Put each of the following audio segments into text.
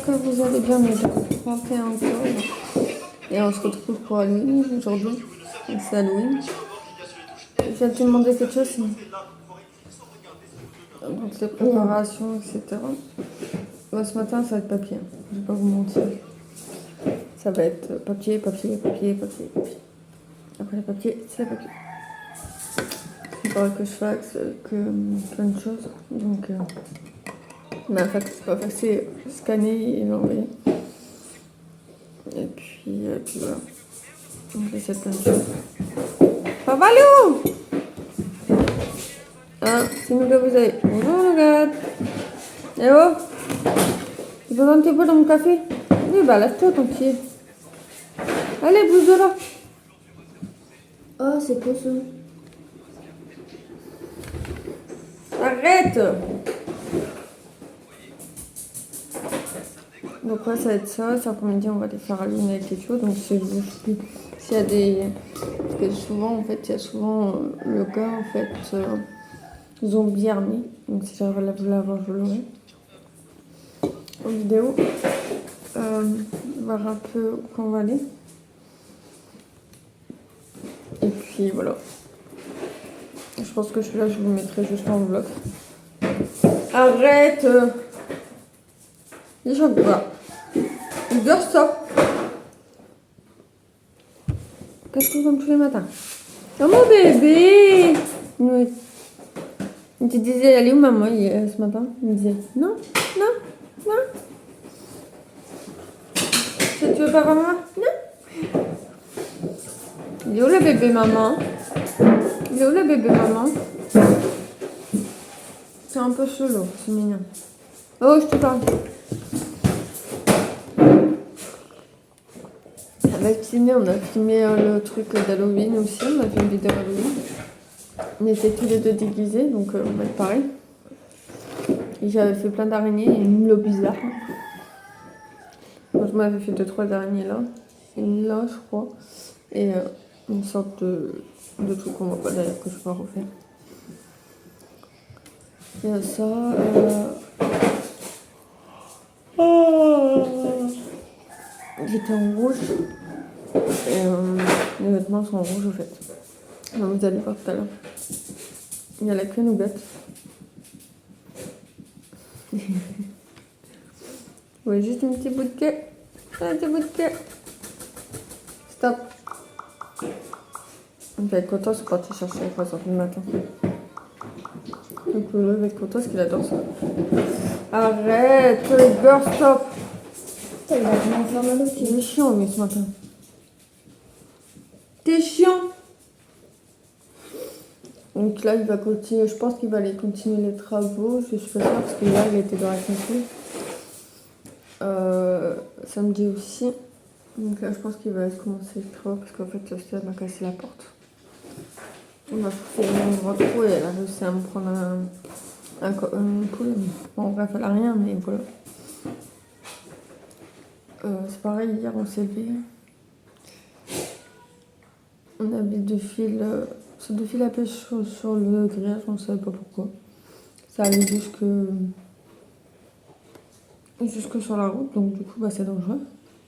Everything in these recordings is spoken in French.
que vous allez bien, mes gars. 31 octobre. Et on se retrouve pour Halloween aujourd'hui. C'est Halloween. Je viens de te demander quelque chose. Donc les préparations, etc. Bah, ce matin, ça va être papier. Je vais pas vous mentir. Ça va être papier, papier, papier, papier, papier. Après le papier, c'est le papier. Il faudra que je fasse plein de choses. Donc, mais en fait, c'est pas facile. Scanner et l'envoyer. Et puis voilà. Donc j'essaie plein de choses. Papa Lou! Ah, c'est nous que vous avez. Bonjour le gars. Eh oh! Tu veux un petit peu dans mon café? Oui, bah lâche-toi ton pied. Allez, bouge de là. Oh, c'est quoi ça? Arrête! Donc ouais, ça va être ça. Cet après-midi, on va aller faire Halloween avec les choses. Donc c'est juste s'il y a des... Parce que souvent, en fait, il y a souvent le gars, en fait, zombie armé. Donc si j'arrive à vous l'avoir, je l'aurai. En vidéo. Voir un peu où on va aller. Et puis voilà. Je pense que celui-là, je vous le mettrai juste en vlog. Arrête! Les gens quoi? Ils doivent ça. Qu'est-ce que comme tous les matins? Oh mon bébé! Oui. Il te disait, elle est où maman ce matin? Il me disait, non, non, non. Tu veux pas voir maman? Non. Il est où le bébé maman? Il est où le bébé maman? C'est un peu chelou, c'est mignon. Oh, je te parle. Avec Timmy, on a filmé le truc d'Halloween aussi. On a fait une vidéo Halloween. On était tous les deux déguisés, donc on va être pareil. Et j'avais fait plein d'araignées et une lot bizarre. Moi, je m'avais fait 2-3 araignées là. Une là, je crois. Et une sorte de truc qu'on voit pas d'ailleurs, que je vais refaire. Il y a ça. J'étais en rouge. Et les vêtements sont en rouge au fait. Donc, vous allez voir tout à l'heure. Il y a la queue nougat. Ouais, juste un petit bout de queue. Un petit bout de queue. Stop. On va être content, c'est parti chercher à 3h du matin. Donc le va être content parce qu'il adore ça. Arrête, girl, stop. Il va vraiment faire mal aussi. Il est chiant lui ce matin. T'es chiant. Donc là il va continuer, je pense qu'il va aller continuer les travaux, je suis pas sûre parce que là il était dans la chantier. Samedi aussi. Donc là je pense qu'il va commencer les travaux parce qu'en fait Sophia m'a cassé la porte. On m'a fait un grand trou et elle a réussi à me prendre une poule. Bon bref elle a rien mais voilà. C'est pareil, hier on s'est levé. On avait deux fils à pêche sur le grillage, on ne savait pas pourquoi. Ça allait jusque sur la route, donc du coup bah, c'est dangereux.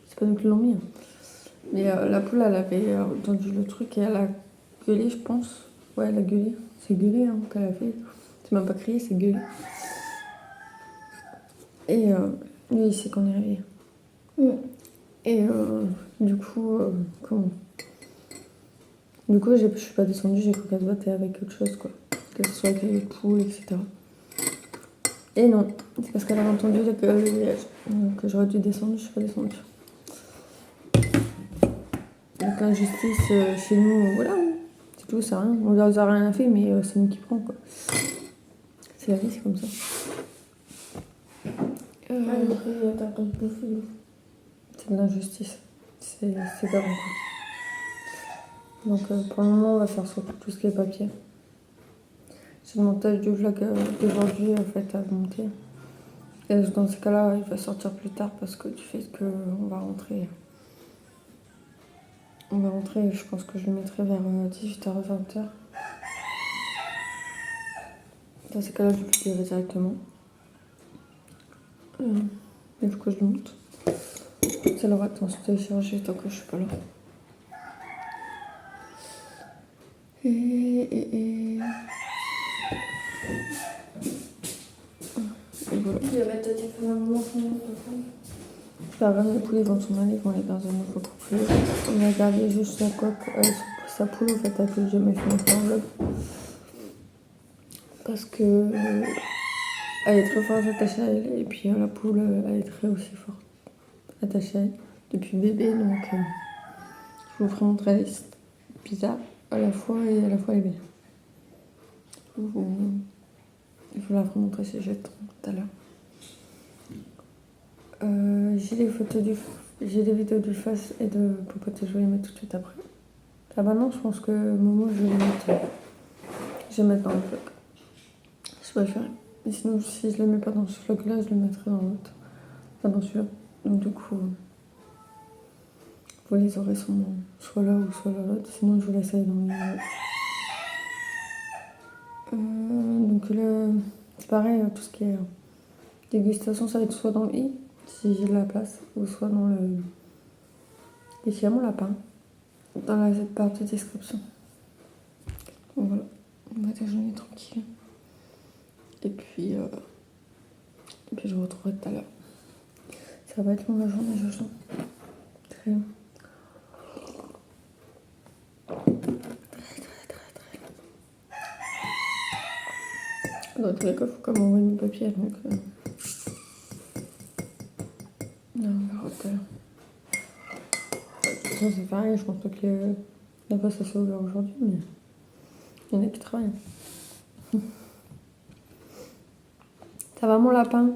C'est pas nous qui l'ont mis. Hein. Mais la poule elle avait entendu le truc et elle a gueulé, je pense. Ouais, elle a gueulé. C'est gueulé hein, qu'elle a fait. C'est même pas crié, c'est gueulé. Et lui il sait qu'on est réveillé. Et du coup, Du coup, je suis pas descendue, j'ai cru qu'elle se battait avec autre chose, quoi. Que ce soit avec les poules, etc. Et non, c'est parce qu'elle avait entendu le village. Donc j'aurais dû descendre, je suis pas descendue. Donc l'injustice chez nous, voilà, c'est tout, c'est rien. On leur a rien fait, mais c'est nous qui prenons, quoi. C'est la vie, c'est comme ça. C'est de l'injustice. C'est pas bon, quoi. Donc pour le moment, on va faire surtout tout ce qui est papier. C'est le montage du vlog d'aujourd'hui en fait à monter. Et dans ce cas-là, il va sortir plus tard parce que du fait qu'on va rentrer. On va rentrer, je pense que je le mettrai vers 18h, 20h. Dans ce cas-là, je le publierai directement. Il faut que je le monte. Ça leur attend de télécharger tant que je suis pas là. Et voilà. Je vais mettre le téléphone à maman. La reine, les poules ils vont s'en aller, ils vont aller dans un nouveau couplet. On a gardé juste la coque, sa poule, en fait, à que j'ai jamais fait mon vlog. Parce que elle est très forte attachée à elle, et puis la poule, elle est très aussi forte attachée à elle depuis bébé, donc je vous ferai montrer, elle est bizarre à la fois et à la fois elle est belle. Je vous la ferai montrer si j'ai le temps tout à l'heure. J'ai des vidéos du face et de popote, je vais les mettre tout de suite après. Ah bah non, je pense que Momo, je vais les mettre dans le vlog. Je préfère. Mais sinon, si je les mets pas dans ce vlog-là, je les mettrai dans l'autre. Enfin, dans celui-là. Donc du coup, vous les aurez soit là ou soit là l'autre. Sinon, je vous laisse aller dans le vlog. Donc là, c'est pareil, tout ce qui est dégustation, ça va être soit dans le i, si j'ai de la place, ou soit dans le... Et s'il y a mon lapin, dans la partie description. Donc voilà, on va déjeuner tranquille. Et puis je vous retrouverai tout à l'heure. Ça va être long la journée, je sens. Très long. Très long. Dans tous les cas, il faut quand même envoyer mes papiers, donc... Non, on verra tout à l'heure. De toute façon, c'est pareil, je pense pas que la poste ça soit ouvert aujourd'hui, mais il y en a qui travaillent. Ça va mon lapin?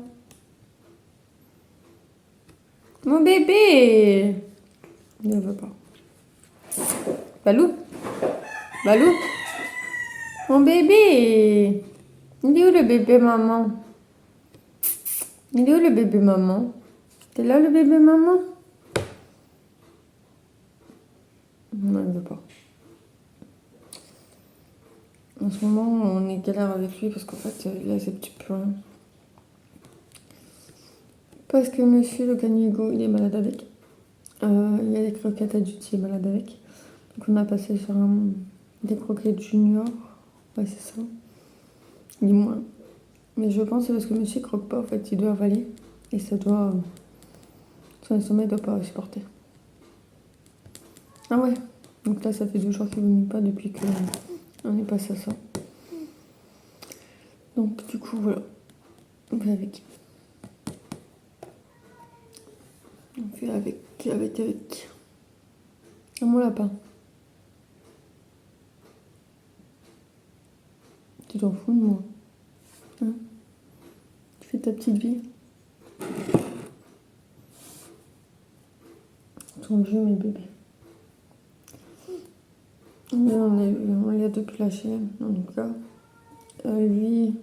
Mon bébé! Il ne veut pas. Balou? Balou? Mon bébé! Il est où le bébé maman? Il est où le bébé maman? T'es là le bébé maman? Non, il veut pas. En ce moment, on est galère avec lui parce qu'en fait, il accepte plus rien. Parce que monsieur le canigo, il est malade avec. Il y a des croquettes adultes, il est malade avec. Donc on a passé sur des croquettes junior. Ouais, c'est ça. Ni moins. Mais je pense que c'est parce que monsieur croque pas, en fait, il doit avaler. Et ça doit... son estomac ne doit pas supporter. Ah ouais. Donc là, ça fait 2 jours qu'il vomit pas depuis qu'on est passé à ça. Donc du coup, voilà. On fait avec. On fait avec. Ah, mon lapin. Tu t'en fous de moi, hein? Tu fais ta petite vie. Ton jeu, mes bébés. On les a depuis lâché, en tout cas. Lui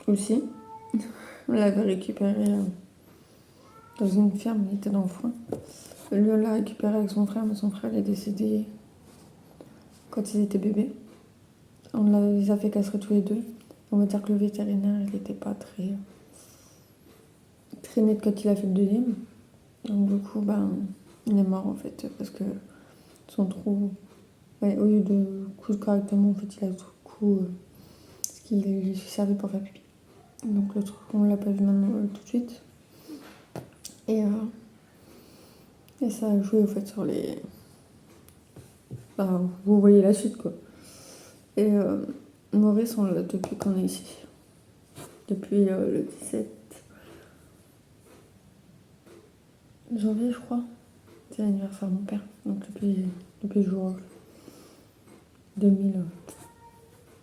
aussi. On l'avait récupéré dans une ferme, il était dans le foin. Lui, on l'a récupéré avec son frère, mais son frère il est décédé quand ils étaient bébés. On les a fait castrer tous les deux. On va dire que le vétérinaire, il n'était pas très net quand il a fait le deuxième. Donc du coup, il est mort en fait, parce que son trou, ouais, au lieu de coudre correctement, en fait, il a tout coup ce qui lui servait pour faire pipi. Donc le truc, on l'a pas vu maintenant tout de suite. Et ça a joué en fait sur les... vous voyez la suite quoi. Et Maurice, on l'a depuis qu'on est ici. Depuis le 17 janvier, je crois. C'est l'anniversaire de mon père. Donc depuis le jour 2000.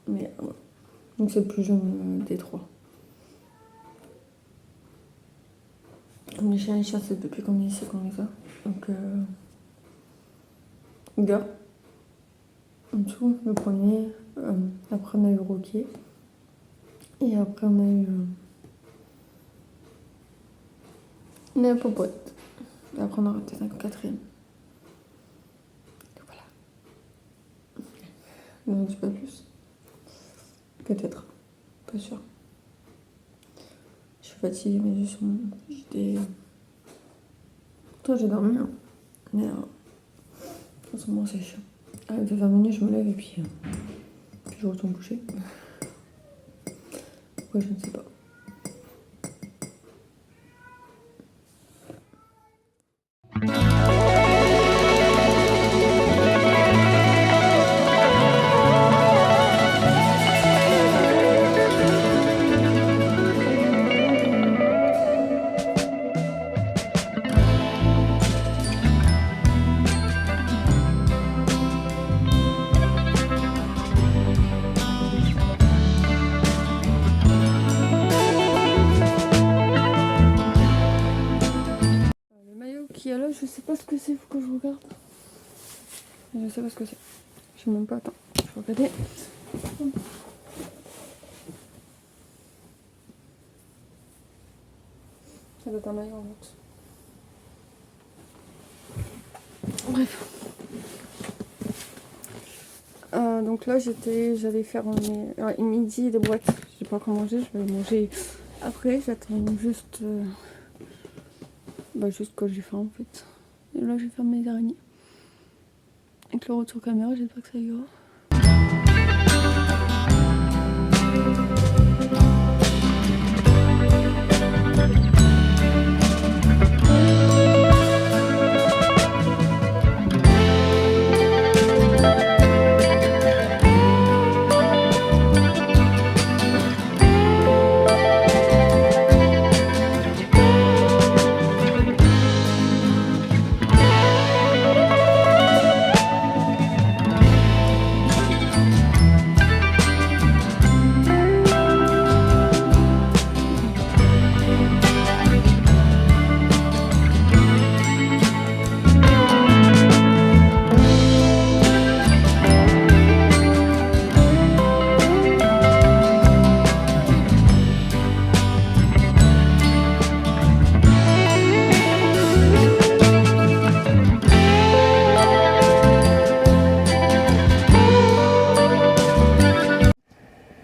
Mais ouais. Donc c'est le plus jeune des 3. Comme les chiens et les chats, c'est depuis qu'on est ici qu'on les a. Donc Igor. En dessous, le premier. Après on a eu Rocky. Et après on a eu Popote. Et après on aura peut-être un 4e. Voilà. Je n'en dis pas plus. Peut-être. Pas sûr. Je suis fatiguée, mais j'étais... Toi, j'ai dormi, hein. Mais en ce moment, c'est chiant. Avec 20 minutes, je me lève et puis je retourne coucher. Pourquoi, je ne sais pas. Qui est là, je sais pas ce que c'est, faut que je regarde. Je sais pas ce que c'est. Je sais même pas, attends, je vais regarder. Ça doit être un maillot en route. Bref. Donc là j'allais faire midi des boîtes. J'ai pas encore mangé, je vais les manger après. J'attends juste juste quand j'ai faim en fait. Et là je vais faire mes araignées. Avec le retour caméra, j'espère que ça ira.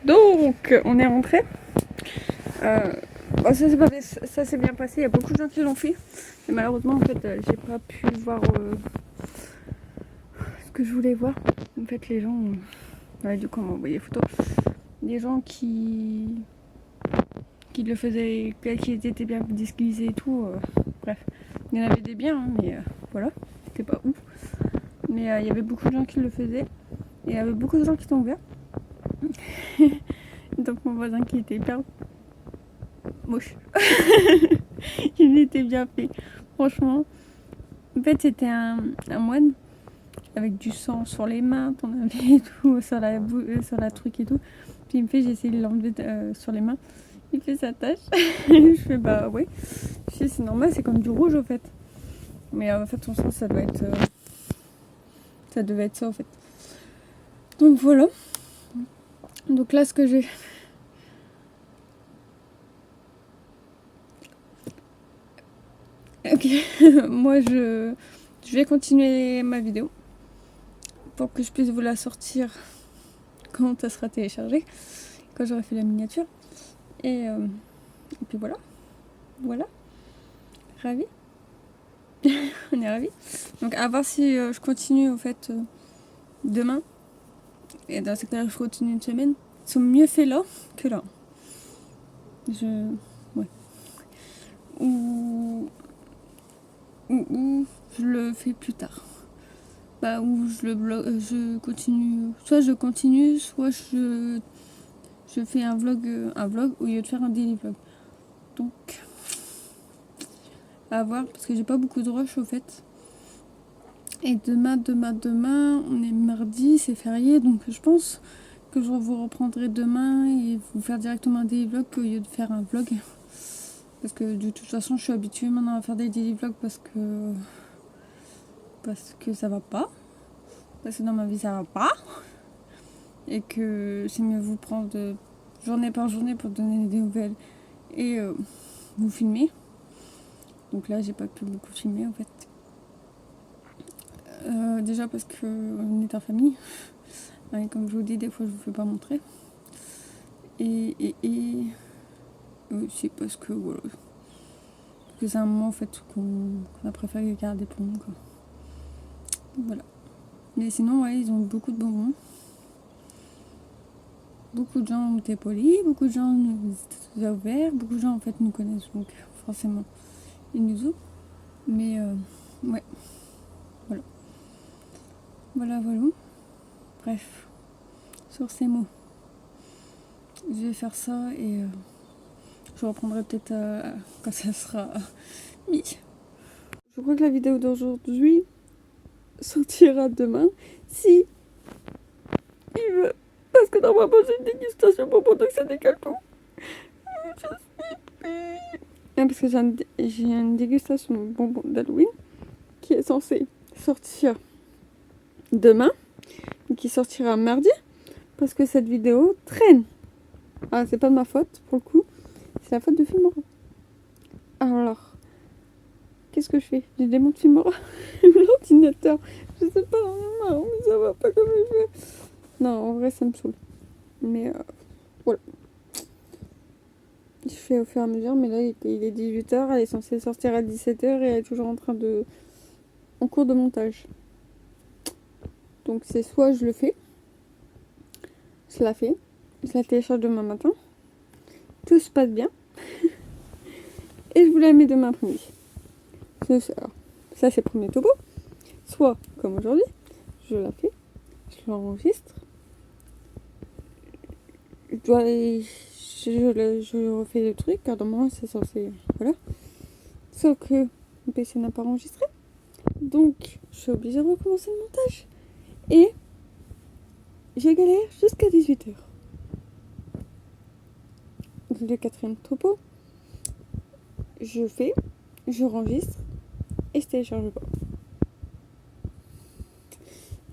Donc on est rentré. Ça s'est bien passé, il y a beaucoup de gens qui l'ont fait. Mais malheureusement en fait j'ai pas pu voir ce que je voulais voir. En fait les gens, du coup on m'a envoyé des photos. Des gens qui le faisaient, qui étaient bien déguisés et tout. Bref, il y en avait des biens, hein, mais voilà, c'était pas ouf. Mais il y avait beaucoup de gens qui le faisaient. Et il y avait beaucoup de gens qui tombaient. Donc mon voisin qui était hyper moche. Il était bien fait. Franchement. En fait c'était un moine avec du sang sur les mains, t'en avais et tout, sur la truc et tout. Puis il me fait, j'ai essayé de l'enlever sur les mains. Il fait sa tâche. Je fais bah ouais. Je fais c'est normal, c'est comme du rouge au fait. Mais en fait son sang ça doit être ça devait être ça en fait. Donc voilà. Donc là ce que j'ai ok. Moi je vais continuer ma vidéo pour que je puisse vous la sortir quand ça sera téléchargé, quand j'aurai fait la miniature. Et puis voilà. Voilà. Ravi. On est ravis. Donc à voir si je continue en fait demain. Et dans ce cas-là je continue une semaine. Ils sont mieux faits là que là. Ouais. Ou je le fais plus tard. Ou je continue. Soit je continue, soit je fais un vlog au lieu de faire un daily vlog. Donc à voir parce que j'ai pas beaucoup de rush au fait. Et demain, on est mardi, c'est férié, donc je pense que je vous reprendrai demain et vous faire directement un daily vlog au lieu de faire un vlog. Parce que de toute façon, je suis habituée maintenant à faire des daily vlogs parce que ça va pas. Parce que dans ma vie, ça va pas. Et que c'est mieux vous prendre journée par journée pour donner des nouvelles et vous filmer. Donc là, j'ai pas pu beaucoup filmer en fait. Déjà parce qu'on est en famille. Et comme je vous dis, des fois je vous fais pas montrer. Et aussi parce que voilà. Parce que c'est un moment en fait qu'on a préféré garder pour nous, quoi. Donc, voilà. Mais sinon, ouais, ils ont eu beaucoup de bonbons. Beaucoup de gens ont été polis, beaucoup de gens nous ont ouverts, beaucoup de gens en fait nous connaissent, donc forcément ils nous ouvrent. Mais ouais, voilà. Voilà. Bref, sur ces mots, je vais faire ça et je reprendrai peut-être quand ça sera mis. Je crois que la vidéo d'aujourd'hui sortira demain si il veut. Parce que normalement j'ai une dégustation pour donc ça décale tout. Parce que j'ai une dégustation de bonbons d'Halloween qui est censée sortir demain, qui sortira mardi, parce que cette vidéo traîne. Ah, c'est pas de ma faute pour le coup, c'est la faute de Filmora. Alors, qu'est-ce que je fais? Je démonte Filmora, l'ordinateur. Je sais pas, non, mais ça va pas comme je veux. Non, en vrai, ça me saoule. Mais voilà. Je fais au fur et à mesure, mais là, il est 18h, elle est censée sortir à 17h et elle est toujours en cours de montage. Donc c'est soit je le fais, je la fais, je la télécharge demain matin, tout se passe bien, et je vous la mets demain après-midi. Alors, ça c'est le premier topo. Soit, comme aujourd'hui, je la fais, je l'enregistre, je refais le truc, car normalement c'est censé, voilà. Sauf que mon PC n'a pas enregistré, donc je suis obligée de recommencer le montage. Et j'ai galère jusqu'à 18h. Le quatrième topo, je fais, je enregistre et je télécharge pas.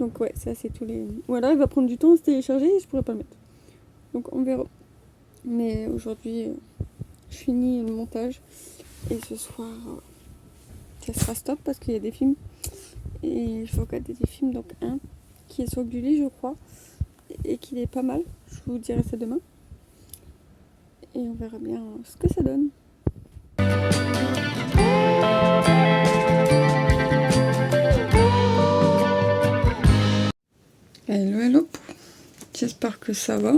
Donc ouais, ça c'est tous les... Ou alors il va prendre du temps à se télécharger et je pourrais pas le mettre. Donc on verra. Mais aujourd'hui, je finis le montage et ce soir, ça sera stop parce qu'il y a des films. Et je vais regarder des films, donc un qui est sur Gulli je crois et qui est pas mal. Je vous dirai ça demain. Et on verra bien ce que ça donne. Hello, j'espère que ça va.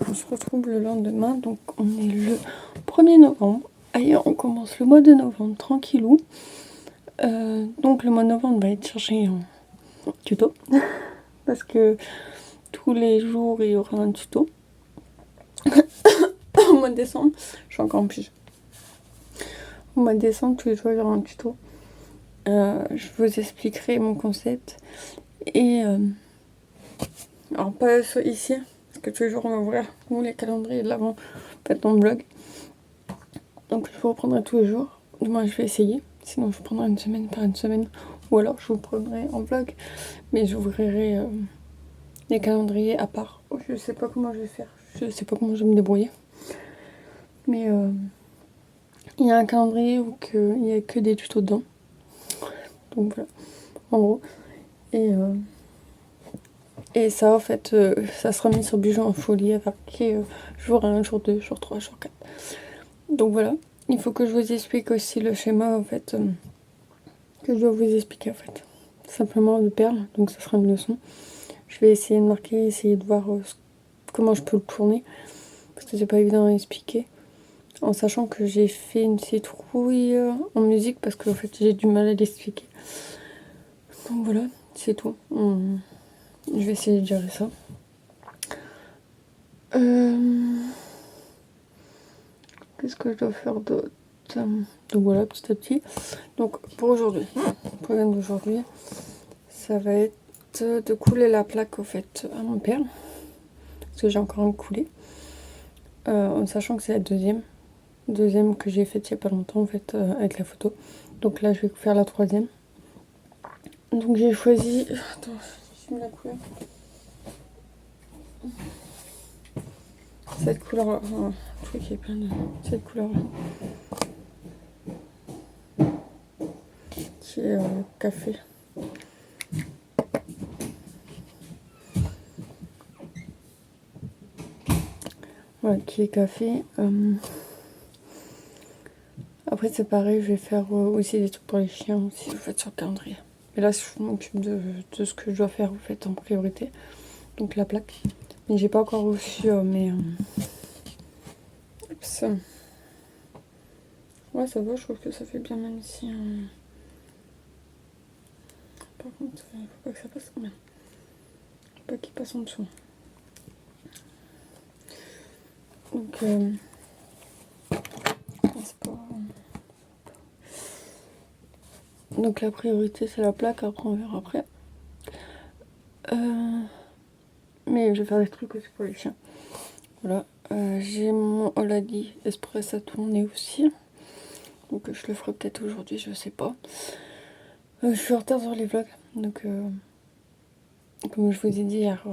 On se retrouve le lendemain, donc on est le 1er novembre. Ailleurs, on commence le mois de novembre tranquillou. Donc le mois de novembre, on va être chercher un tuto. Parce que tous les jours, il y aura un tuto. Au mois de décembre, je suis encore en pige. Au mois de décembre, tous les jours, il y aura un tuto. Je vous expliquerai mon concept. Et... alors pas ici, parce que tous les jours, on va ouvrir les calendriers de l'avant, peut-être dans le blog. Donc je vous reprendrai tous les jours. Du moins, je vais essayer. Sinon, je prendrai une semaine par une semaine. Ou alors, je vous prendrai en vlog. Mais j'ouvrirai les calendriers à part. Je sais pas comment je vais faire. Je sais pas comment je vais me débrouiller. Mais il y a un calendrier où il n'y a que des tutos dedans. Donc voilà, en gros. Et ça, en fait, ça sera mis sur Bijou en folie avec jour 1, jour 2, jour 3, jour 4. Donc voilà. Il faut que je vous explique aussi le schéma, en fait, que je dois vous expliquer, en fait. Simplement de perles, donc ça sera une leçon. Je vais essayer de marquer, essayer de voir comment je peux le tourner. Parce que c'est pas évident à expliquer. En sachant que j'ai fait une citrouille en musique, parce que en fait, j'ai du mal à l'expliquer. Donc voilà, c'est tout. Je vais essayer de gérer ça. Qu'est-ce que je dois faire d'autre? Donc voilà, petit à petit. Donc pour aujourd'hui, le programme d'aujourd'hui, ça va être de couler la plaque au fait à mon père. Parce que j'ai encore un coulé. En sachant que c'est la deuxième que j'ai faite il n'y a pas longtemps en fait avec la photo. Donc là je vais faire la troisième. Donc j'ai choisi... Attends, je mets la couleur. Cette couleur là. Un truc qui est plein de... Cette couleur là. Qui est café. Voilà, qui est café. Après c'est pareil, je vais faire aussi des trucs pour les chiens aussi, je vais faire sur le calendrier. Et là je m'occupe de ce que je dois faire en fait en priorité. Donc la plaque. Mais j'ai pas encore reçu mes... Oups. Ouais ça va, je trouve que ça fait bien même si... Par contre, il faut pas que ça passe. Merde. Faut pas qu'il passe en dessous. Donc, c'est pas... Donc la priorité c'est la plaque, après on verra après. Mais je vais faire des trucs aussi pour les chiens. Voilà, j'ai mon Oladi Express à tourner aussi. Donc je le ferai peut-être aujourd'hui, je sais pas. Je suis en retard sur les vlogs, donc comme je vous ai dit hier,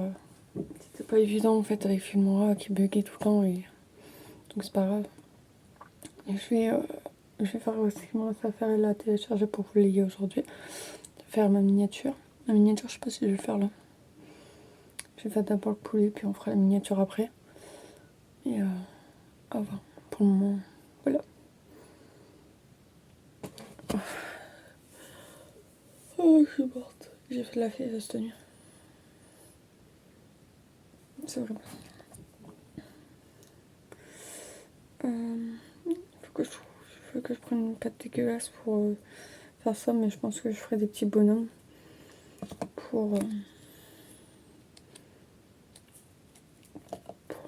c'était pas évident en fait avec Filmora qui buguait tout le temps et donc c'est pas grave. Et je vais faire aussi commencer à faire la télécharger pour vous l'ayez aujourd'hui. Faire ma miniature. La miniature, je sais pas si je vais le faire là. Je vais faire d'abord le poulet, puis on fera la miniature après. Et à voir. Pour le moment, voilà. Oh, je suis morte. J'ai fait de la fête cette nuit. C'est vrai. Faut que je prenne une pâte dégueulasse pour faire ça, mais je pense que je ferai des petits bonhommes pour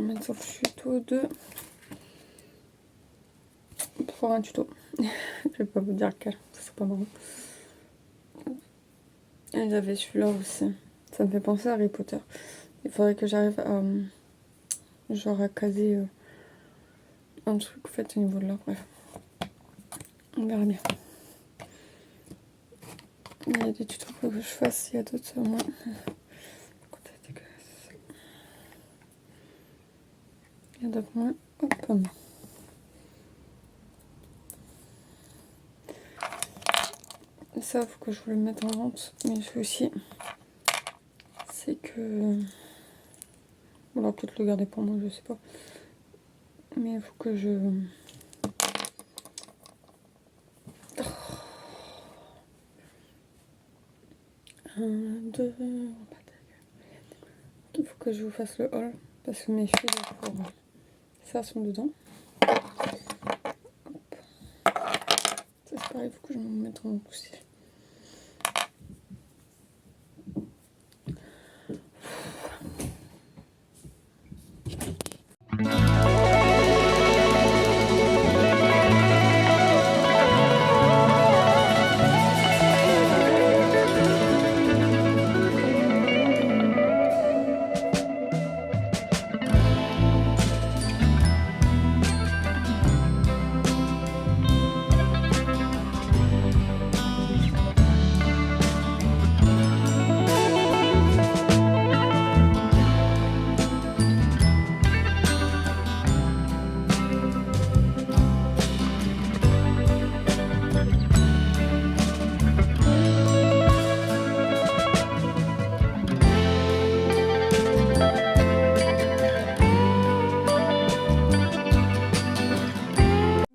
mettre sur le tuto pour un tuto. Je vais pas vous dire lequel, ça serait pas marrant. Et j'avais celui-là aussi. Ça me fait penser à Harry Potter. Il faudrait que j'arrive à genre à caser un truc en fait au niveau de là. Bref, on verra bien. Il y a des tutos que je fasse, il y a d'autres moins. Il y a d'autres moins. Hop. Et ça, faut que je vous le mette en vente. Mais le souci, c'est que... On va peut-être le garder pour moi, je sais pas. Mais il faut que je... Un, deux... Il faut que je vous fasse le haul. Parce que mes fils pour ça sont dedans. Hop. Ça c'est pareil, il faut que je me mette en vente aussi.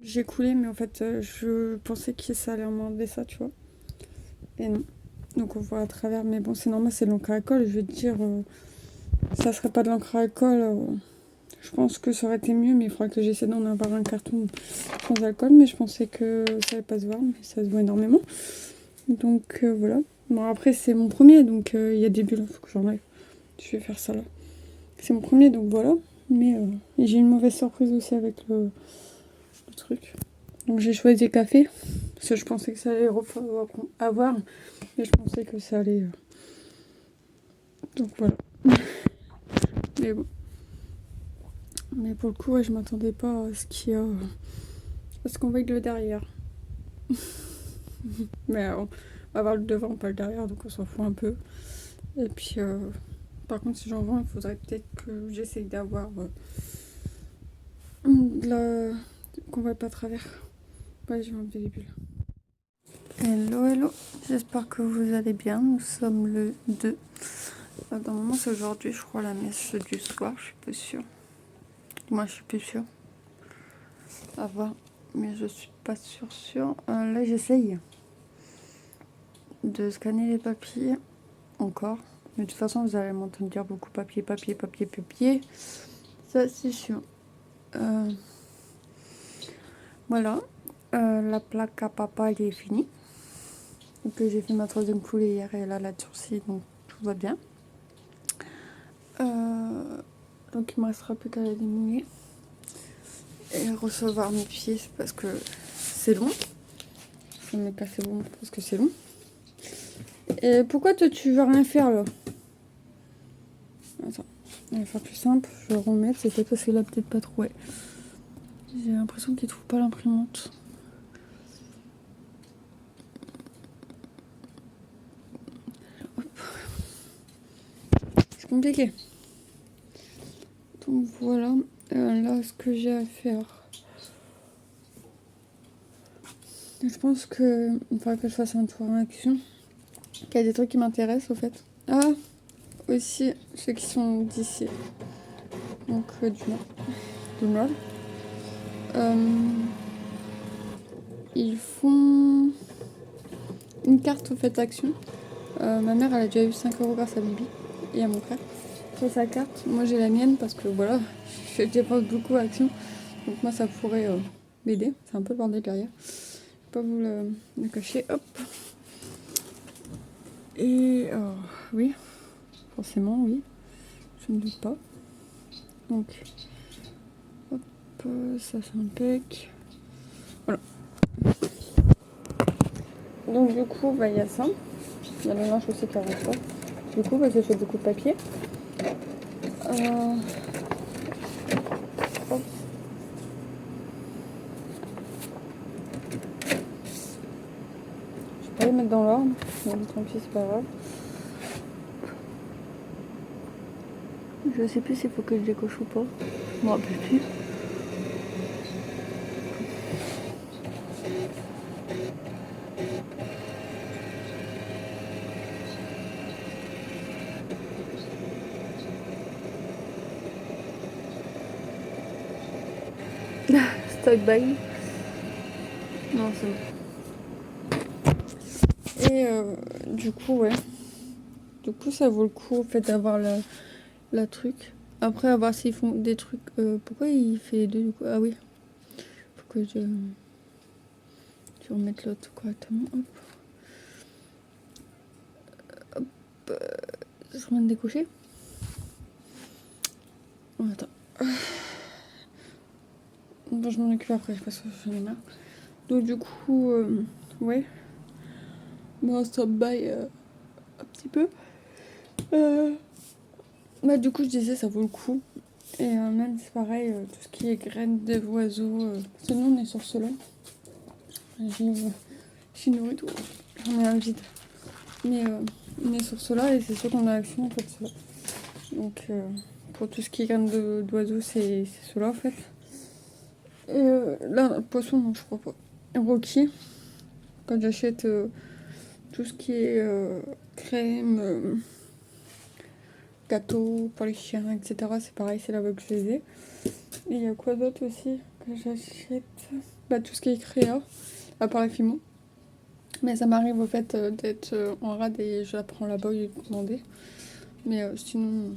J'ai coulé, mais en fait, je pensais que ça allait m'enlever ça, tu vois. Et non. Donc on voit à travers, mais bon, c'est normal, c'est de l'encre à alcool. Je vais te dire, ça serait pas de l'encre à alcool. Je pense que ça aurait été mieux, mais il faudra que j'essaie d'en avoir un carton sans alcool. Mais je pensais que ça allait pas se voir, mais ça se voit énormément. Donc voilà. Bon, après, c'est mon premier, donc il y a des bulles, faut que j'enlève. Je vais faire ça là. C'est mon premier, donc voilà. Mais j'ai une mauvaise surprise aussi avec le truc. Donc j'ai choisi café, parce que je pensais que ça allait avoir, mais je pensais que ça allait... Donc voilà. Mais bon. Mais pour le coup, ouais, je m'attendais pas à ce qu'il y a... à ce qu'on voit le derrière. Mais on va avoir le devant, pas le derrière, donc on s'en fout un peu. Et puis, par contre, si j'en vends, il faudrait peut-être que j'essaye d'avoir qu'on voit pas à travers. Ouais, je vais enlever les bulles. Hello, hello. J'espère que vous allez bien. Nous sommes le 2. Normalement, c'est aujourd'hui, je crois, la messe du soir. Je suis pas sûre. Moi, je suis plus sûre. À voir. Mais je suis pas sûre. Là, j'essaye de scanner les papiers. Encore. Mais de toute façon, vous allez m'entendre dire beaucoup papier. Ça, c'est sûr. Voilà. La plaque à papa, elle est finie. Donc, j'ai fait ma 3e coulée hier et là, la turcie. Donc, tout va bien. Donc, il me restera plus qu'à la démouiller. Et recevoir mes pieds parce que c'est long. Je ne mets pas c'est bon parce que c'est long. Et pourquoi toi tu veux rien faire là? Attends, on va faire plus simple. Je vais remettre. C'est peut-être parce qu'il a peut-être pas trouvé. J'ai l'impression qu'il trouve pas l'imprimante. C'est compliqué. Donc voilà. Là, ce que j'ai à faire. Je pense que il faudra que je fasse un tour en action. Il y a des trucs qui m'intéressent au fait. Ah, aussi ceux qui sont d'ici. Donc du nord. Ils font une carte au fait action. Ma mère elle a déjà eu 5 € grâce à Bibi et à mon frère. Sur sa carte, moi j'ai la mienne parce que voilà, je dépense beaucoup à action. Donc moi ça pourrait m'aider. C'est un peu le bordel derrière. Je vais pas vous le cacher. Hop. Et oui, forcément oui. Je ne doute pas. Donc hop, ça c'est impec. Voilà. Donc du coup bah il y a ça. Il y a le linge aussi qui arrive pas. Du coup bah, j'ai fait beaucoup de papier. Hop. Je vais pas les mettre dans l'ordre, mais tant pis c'est pas grave. Je sais plus s'il faut que je décoche ou pas. Je me rappelle plus. Stock by. Non, c'est bon. Et du coup, ouais. Du coup, ça vaut le coup en fait d'avoir la truc. Après, à voir s'ils font des trucs. Pourquoi il fait les deux du coup? Ah oui. Faut que je remette l'autre correctement. Hop. Hop. Je remets de décocher. Oh, attends. Bon, je m'en occupe après parce que j'en ai marre. Donc du coup, ouais. Bon, stop by un petit peu. Bah du coup, je disais, ça vaut le coup. Et même, c'est pareil, tout ce qui est graines d'oiseaux. Parce que nous, on est sur cela. J'ai chinois et tout. J'en ai un vide. Mais on est sur cela et c'est sûr qu'on a accès en fait cela. Donc pour tout ce qui est graines d'oiseaux, c'est cela en fait. Et là, poisson, non, je crois pas. Rocky, quand j'achète tout ce qui est crème, gâteau pour les chiens, etc., c'est pareil, c'est là-bas que je les ai. Et il y a quoi d'autre aussi que j'achète? Bah, tout ce qui est créa, à part les Fimo. Mais ça m'arrive au fait d'être en rade et je la prends là-bas au lieu de demander. Mais sinon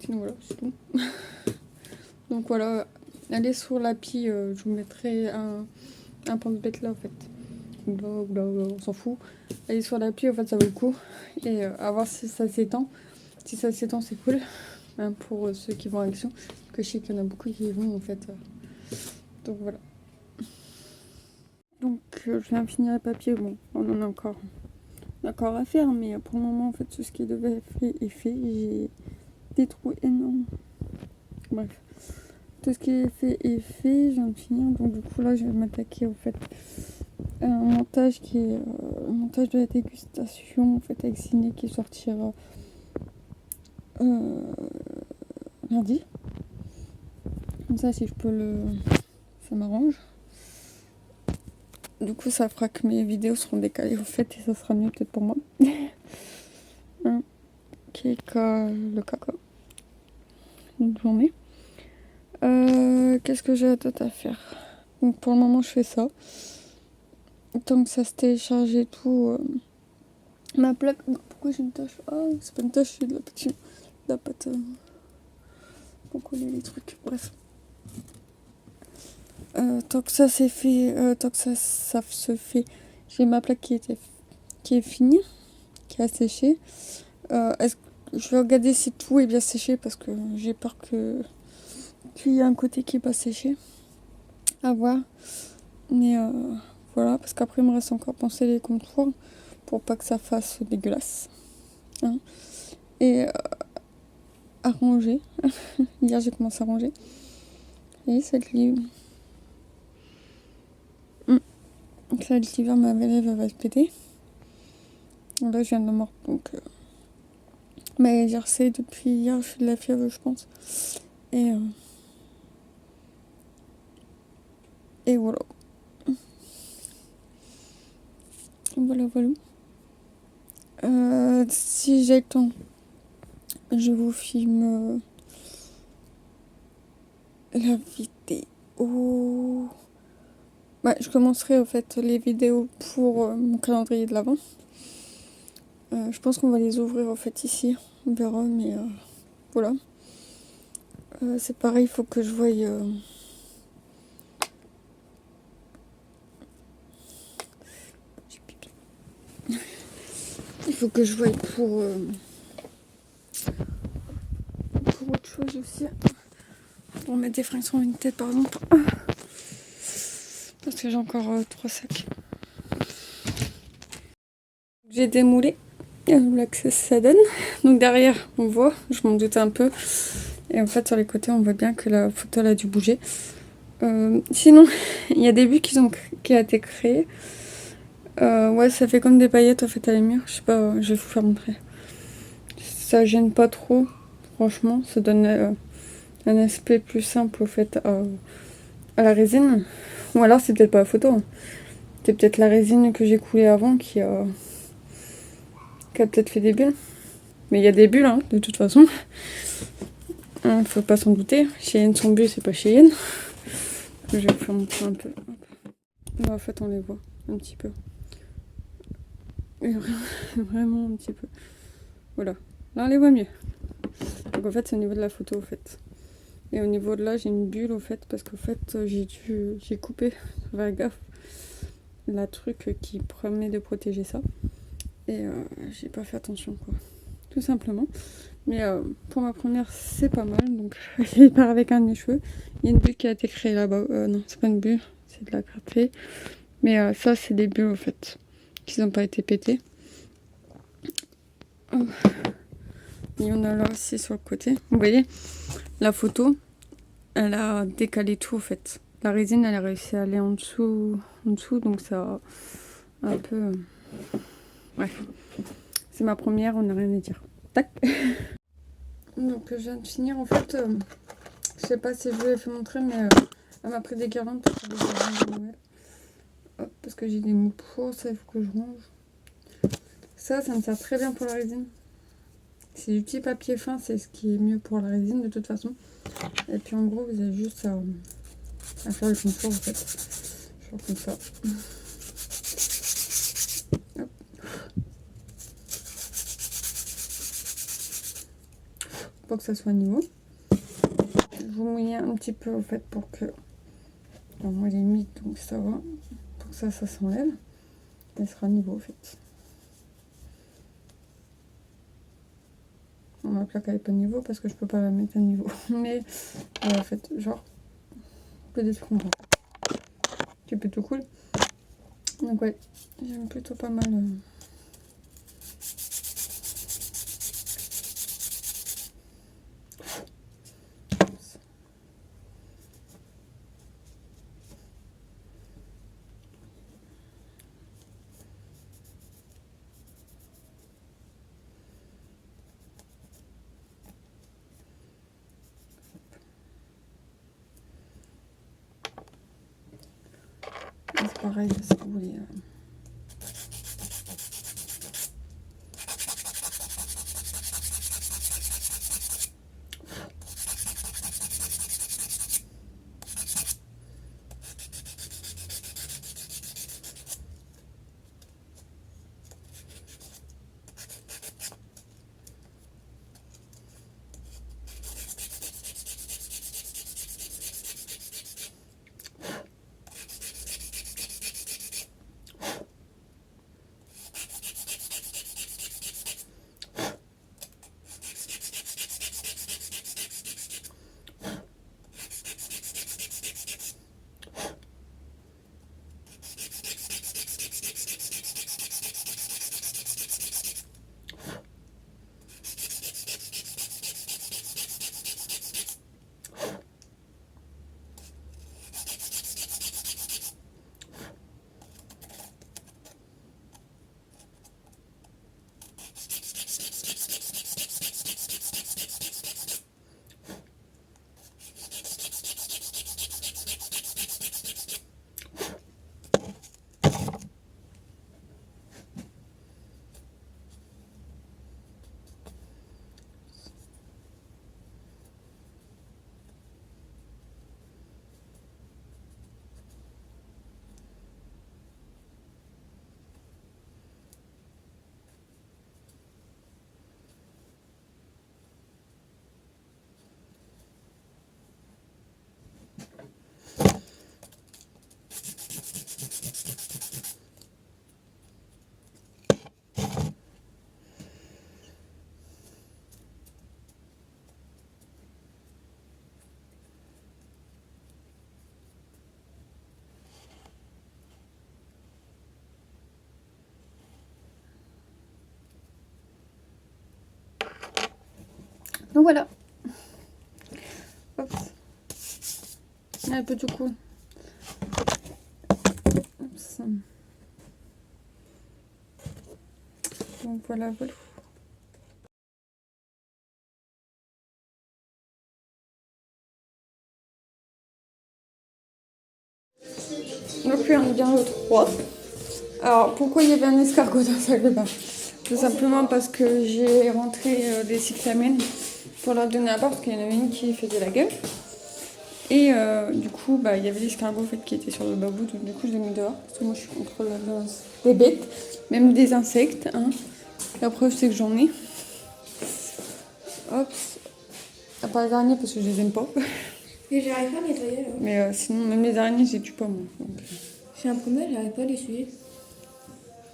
voilà, c'est tout. Donc voilà, allez sur l'appli, je vous mettrai un pense-bête là en fait. On s'en fout. Allez sur l'appli, en fait ça vaut le coup. Et à voir si ça s'étend. Si ça s'étend, c'est cool. Hein, pour ceux qui vont en action. Parce que je sais qu'il y en a beaucoup qui y vont en fait. Donc voilà. Donc je viens de finir le papier. Bon, on en a encore à faire. Mais pour le moment, en fait, tout ce qui devait être fait est fait. J'ai des trous énormes. Bref. Tout ce qui est fait est fait. Je viens de finir. Donc du coup, là, je vais m'attaquer au fait un montage qui est le montage de la dégustation en fait avec Ciné qui sortira lundi. Comme ça, si je peux ça m'arrange. Du coup, ça fera que mes vidéos seront décalées au fait et ça sera mieux peut-être pour moi. Qui est le caca. notre journée. Qu'est-ce que j'ai d'autre à faire? Donc pour le moment je fais ça. Tant que ça se télécharge et tout. Ma plaque. Pourquoi j'ai une tache? Ah, c'est pas une tache, c'est de la pâte pour coller les trucs. Bref. Tant que ça c'est fait, tant que ça se fait, j'ai ma plaque qui est finie, qui a séché. Je vais regarder si tout est bien séché parce que j'ai peur qu'il y ait un côté qui est pas séché. À voir. Mais voilà, parce qu'après il me reste encore penser les contours pour pas que ça fasse dégueulasse. Hein. Et à ranger. Hier j'ai commencé à ranger. Et cette livre. Cette l'hiver ma lèvre va se péter. Là je viens de mordre donc. Mais j'ai reçu depuis hier, je fais de la fièvre je pense. Et voilà. Voilà. Si j'ai le temps, je vous filme la vidéo. Ouais, je commencerai en fait les vidéos pour mon calendrier de l'Avent. Je pense qu'on va les ouvrir en fait ici. On verra, mais voilà. C'est pareil, il faut que je voie. Il faut que je voie pour autre chose aussi. Pour mettre des fringues sur une tête par exemple. Parce que j'ai encore 3 sacs. J'ai démoulé. Là que ça donne. Donc derrière, on voit, je m'en doutais un peu. Et en fait, sur les côtés, on voit bien que la photo elle a dû bouger. Sinon, il y a des bulles qui ont été créées. Ouais, ça fait comme des paillettes en fait à la murs. Je sais pas, je vais vous faire montrer. Ça gêne pas trop, franchement. Ça donne un aspect plus simple au fait à la résine. Ou alors c'est peut-être pas la photo. Hein. C'est peut-être la résine que j'ai coulée avant qui a peut-être fait des bulles. Mais il y a des bulles, hein, de toute façon. Faut pas s'en douter. Cheyenne son bulle, c'est pas Cheyenne. Je vais vous faire montrer un peu. Là, en fait, on les voit un petit peu. Et vraiment un petit peu. Voilà. Là, on les voit mieux. Donc, en fait, c'est au niveau de la photo, en fait. Et au niveau de là, j'ai une bulle, au fait, parce qu'en fait, j'ai coupé, faire gaffe, la truc qui permet de protéger ça. Et j'ai pas fait attention, quoi. Tout simplement. Mais pour ma première, c'est pas mal. Donc, je pars avec un de mes cheveux. Il y a une bulle qui a été créée là-bas. Non, c'est pas une bulle, c'est de la gravité. Mais ça, c'est des bulles, en fait, qui n'ont pas été pétées. Il y en a là aussi sur le côté. Vous voyez, la photo, elle a décalé tout, en fait. La résine, elle a réussi à aller en dessous, donc ça a un peu... Bref. C'est ma première, on n'a rien à dire. Tac. Donc je viens de finir, en fait, je sais pas si je vous l'ai fait montrer, mais elle m'a pris des guirlandes pour faire des guirlandes de Noël. Hop, parce que j'ai des moules pour ça, il faut que je range. Ça me sert très bien pour la résine. C'est du petit papier fin, c'est ce qui est mieux pour la résine de toute façon. Et puis en gros, vous avez juste à faire le contour, en fait. Genre comme ça. Hop. Pour que ça soit niveau. Je vous mouille un petit peu en fait pour que... Alors moi j'ai mis donc ça va. Pour que ça s'enlève. Elle sera niveau en fait. Bon, ma plaque elle est pas niveau parce que je peux pas la mettre à niveau. Mais en fait genre peut-être qu'on voit. C'est plutôt cool. Donc ouais, j'aime plutôt pas mal. C'est pareil, si vous voulez. Donc voilà. Hop. Un peu du coup. Hop. Donc voilà, voilà. Donc là on est bien le 3. Alors pourquoi il y avait un escargot dans la salle de bain? Tout simplement parce que j'ai rentré des cyclamènes pour leur donner à part parce qu'il y en avait une qui faisait la gueule. Et du coup, bah, il y avait l'escargot en fait, qui était sur le babou, donc du coup je l'ai mis dehors. Parce que moi je suis contre la violence des bêtes, même des insectes. Hein. La preuve c'est que j'en ai. Hop. À part les araignées parce que je les aime pas. Mais j'arrive pas à nettoyer là. Mais sinon, même les araignées, je les tue pas moi. Donc, J'ai un problème, j'arrive pas à l'essuyer.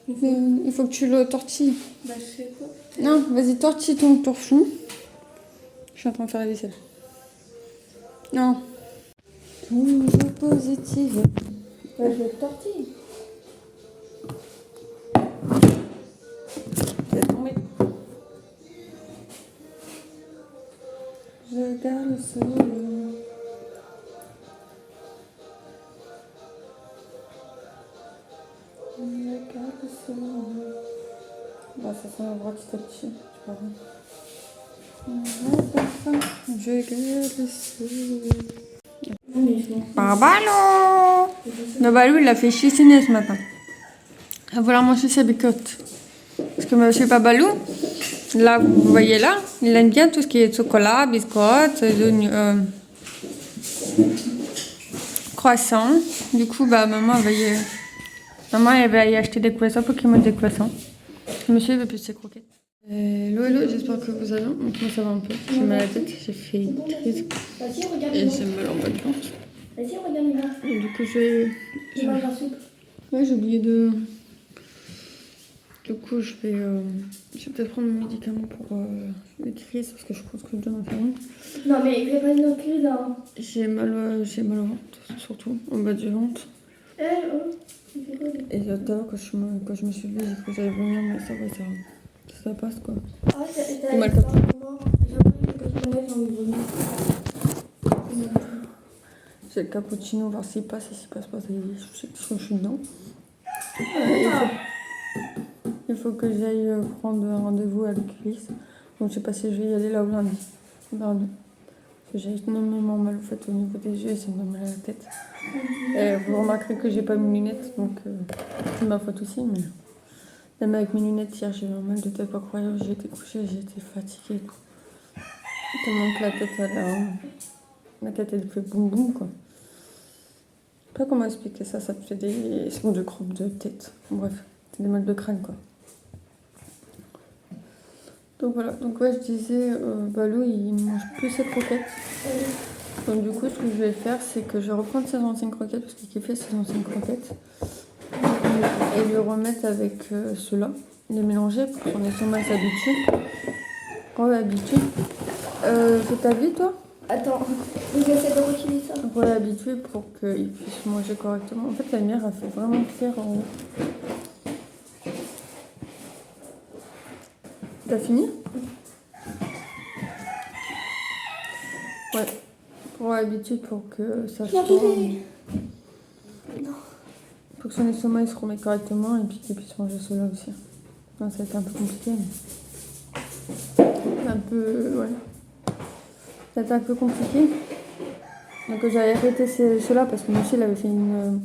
il faut que tu le tortilles. Bah je sais quoi. Non, vas-y, tortille ton torchon. Je suis en train de faire la vaisselle. Non. Toujours positive. Bah je le tortille. Tu vas tomber. Je garde le sourire. Je garde le sourire. Bah, ça s'enlèvera petit à petit. Tu vois. Je garde le sourire. Non mais je m'en Babalo! Le Balou, il a fait chiciner ce matin. Il va vouloir manger sa bicotte. Parce que monsieur Babalou, là, vous voyez là, il aime bien tout ce qui est chocolat, biscottes, croissants. Du coup, bah, maman, elle va y acheter des croissants pour qu'il mange des croissants. Monsieur, il veut plus ses croquettes. Hello, hello, j'espère que vous allez bien. Donc, moi, ça va un peu. J'ai mal à la tête, j'ai fait une crise. Vas-y, regarde. Et j'ai mal en bas de ventre. Vas-y, regarde là. Et du coup, je mange la soupe. Ouais, j'ai oublié de... Du coup, je vais peut-être prendre mon médicament pour les crises parce que je pense que je dois en faire une. Non mais il fait pas une crise là. J'ai mal au ventre, surtout en bas du ventre. Il fait quoi lui? Et tout à l'heure, quand je me suis levée, j'ai cru que j'allais vomir, mais ça va, ça passe quoi. Ah, t'as Mal capté. J'ai le cappuccino, voir s'il passe, et s'il passe pas, ça y est, je suis dedans. Il faut que j'aille prendre un rendez-vous avec Chris. Donc je sais pas si je vais y aller là ou lundi. Lundi. Parce que j'ai énormément mal au fait au niveau des yeux et ça me donne mal à la tête. Et vous remarquerez que j'ai pas mes lunettes, donc c'est ma faute aussi. Mais même avec mes lunettes hier, j'ai eu un mal de tête pas croyable. J'ai été couchée, j'ai été fatiguée. Tellement que la tête elle fait boum boum quoi. Je sais pas comment expliquer ça, ça te fait des sons de crampes de tête. Bref, c'est des mal de crâne quoi. Donc voilà, donc ouais, je disais, Balou il mange plus ses croquettes. Donc du coup, ce que je vais faire, c'est que je vais reprendre ses anciennes croquettes, parce qu'il kiffait ses anciennes croquettes, et lui remettre avec ceux-là, les mélanger pour qu'on ait son mal s'habitue. Réhabituer. C'est ta vie toi? Attends, j'essaie de retirer ça. Réhabituer pour qu'il puisse manger correctement. En fait, la lumière a fait vraiment clair en haut. T'as fini? Ouais. Pour habitude, pour que ça soit... Pour que son estomac il se remette correctement et puis qu'il puisse manger cela aussi. Non, ça va être un peu compliqué. Mais... peu... Ouais. C'était un peu compliqué. Donc j'avais arrêté cela parce que monsieur il avait fait une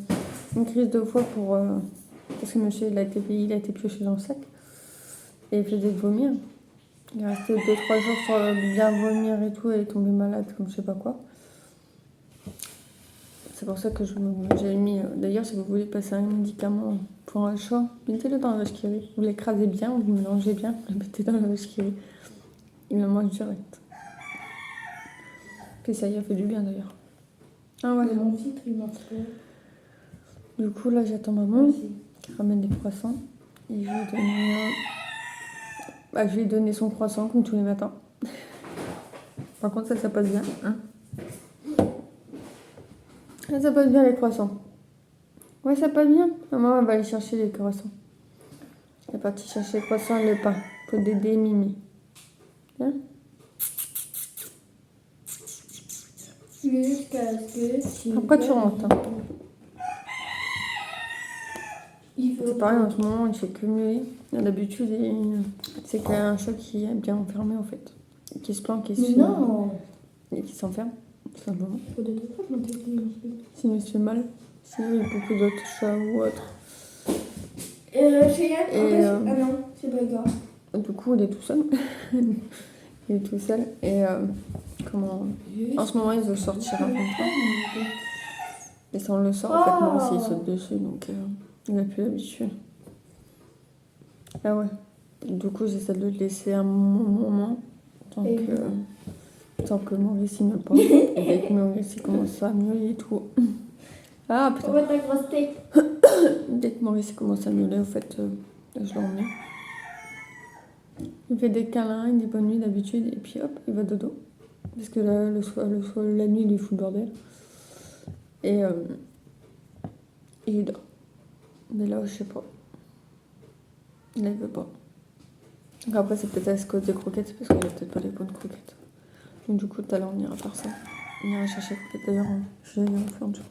crise de foie pour... parce que monsieur il a été pioché dans le sac. Et il faisait vomir. Il est resté 2-3 jours sur bien vomir et tout, elle est tombée malade comme je sais pas quoi. C'est pour ça que j'ai mis... D'ailleurs, si vous voulez passer un médicament pour un chat, mettez-le dans la vache qui rit. Vous l'écrasez bien, vous le mélangez bien, vous le mettez dans la vache qui rit. Il le mange direct. Puis ça y a fait du bien d'ailleurs. Ah ouais. Mon titre, il marche pas. Du coup, là, j'attends maman qui ramène des croissants. Et je vais lui donner son croissant comme tous les matins. Par contre, ça passe bien. Hein, ça passe bien les croissants. Ouais, ça passe bien. Maman, elle va aller chercher les croissants. Elle est partie chercher les croissants et le pain pour Dédé et Mimi. Hein? Jusqu'à ce que... Pourquoi tu rentres hein? Il faut... C'est pareil, en ce moment, il fait que miauler. D'habitude, c'est qu'il y a un chat qui est bien enfermé, en fait. Qui se planque et qui s'enferme, tout simplement. Faut des trucs quand t'es petit. Sinon, il se fait mal. Sinon, il y a beaucoup d'autres chats ou autres. Cheyenne, ah non, c'est pas grave. Du coup, il est tout seul. Il est tout seul. Et en ce moment, il veut sortir à fond. Et ça, on le sort, en fait, moi aussi, il saute dessus, donc il n'a plus l'habitude. Ah ouais. Du coup, j'essaie de le laisser un moment, tant que Maurice il me parle. Et dès que Maurice il commence à miauler et tout. Ah putain. On va ta grosse tête. Dès que Maurice commence à miauler, au fait, je l'emmène. Il fait des câlins, il dit bonne nuit d'habitude, et puis hop, il va dodo. Parce que là, la nuit, il lui fout le bordel. Et il dort. Mais là, je sais pas. Là, il veut pas. Donc après, c'est peut-être à ce cause des croquettes, parce qu'il a peut-être pas les bonnes croquettes. Donc du coup, tout à l'heure, on ira faire ça. On ira chercher les croquettes. D'ailleurs, je vais aller faire un jour.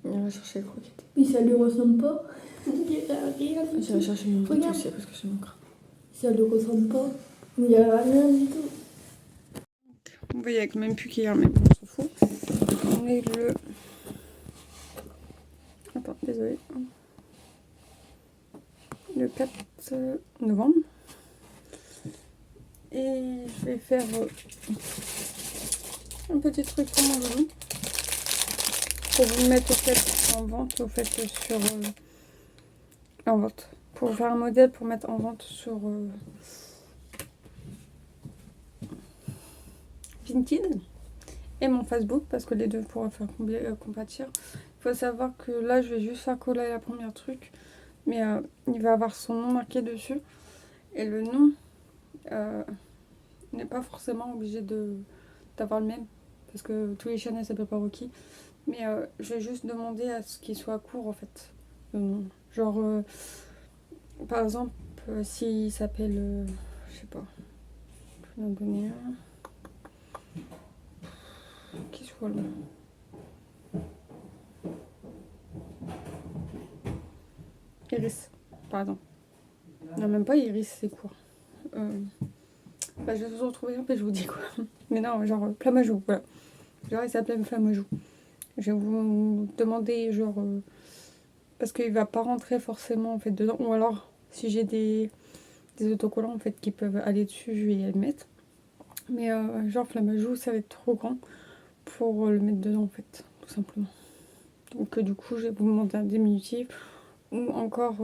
On ira chercher les croquettes. Mais ça lui ressemble pas. Rien du J'irai tout. chercher mes bouteilles Regarde. aussi, parce que j'ai mon crâne. Ça lui ressemble pas. Il n'y a rien du tout. Vous voyez avec le même pull qu'hier, mais bon, on s'en fout. On est le... Attends, désolé. Le 4 novembre. Et je vais faire un petit truc pour mon loulou. Pour vous le mettre au fait en vente, au fait sur... en vente. Pour faire un modèle pour mettre en vente sur... LinkedIn et mon Facebook parce que les deux pourraient faire compatir. Il faut savoir que là je vais juste faire coller la première truc mais il va avoir son nom marqué dessus et le nom n'est pas forcément obligé d'avoir le même parce que tous les chaînes ne s'appellent pas Rocky mais je vais juste demander à ce qu'il soit court en fait le nom. Genre par exemple s'il s'appelle je sais pas, je vais en donner un qui soit long. Iris, pardon. Non, même pas Iris, c'est court. Bah, je vais vous retrouver un peu, je vous dis quoi. Mais non, genre Flamajou, voilà. Genre, il s'appelle Flamajou. Je vais vous demander, genre. Parce qu'il va pas rentrer forcément en fait dedans. Ou alors, si j'ai des autocollants en fait qui peuvent aller dessus, je vais les mettre. Mais genre Flamajou, ça va être trop grand pour le mettre dedans en fait, tout simplement. Donc du coup je vais vous demander un diminutif ou encore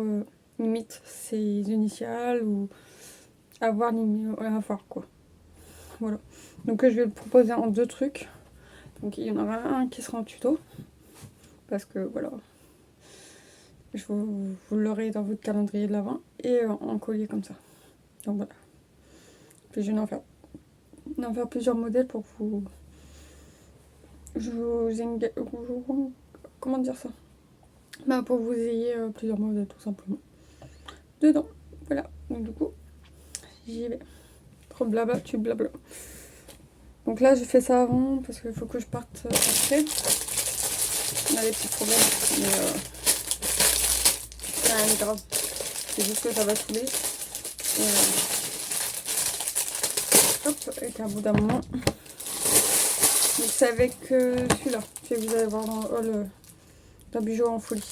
limite ses initiales ou avoir quoi. Voilà. Donc je vais le proposer en deux trucs. Donc il y en aura un qui sera en tuto parce que voilà, vous l'aurez dans votre calendrier de l'Avent et en collier comme ça. Donc voilà. Puis je vais en faire plusieurs modèles pour vous. Comment dire ça? Bah pour que vous ayez plusieurs modèles tout simplement dedans. Voilà. Donc du coup, j'y vais. Trop blabla, tu blabla. Donc là, j'ai fait ça avant parce qu'il faut que je parte après. On a des petits problèmes, mais c'est rien de grave. C'est juste que ça va saouler. Hop, et qu'à bout d'un moment. Donc c'est avec celui-là que vous allez voir le bijou en folie.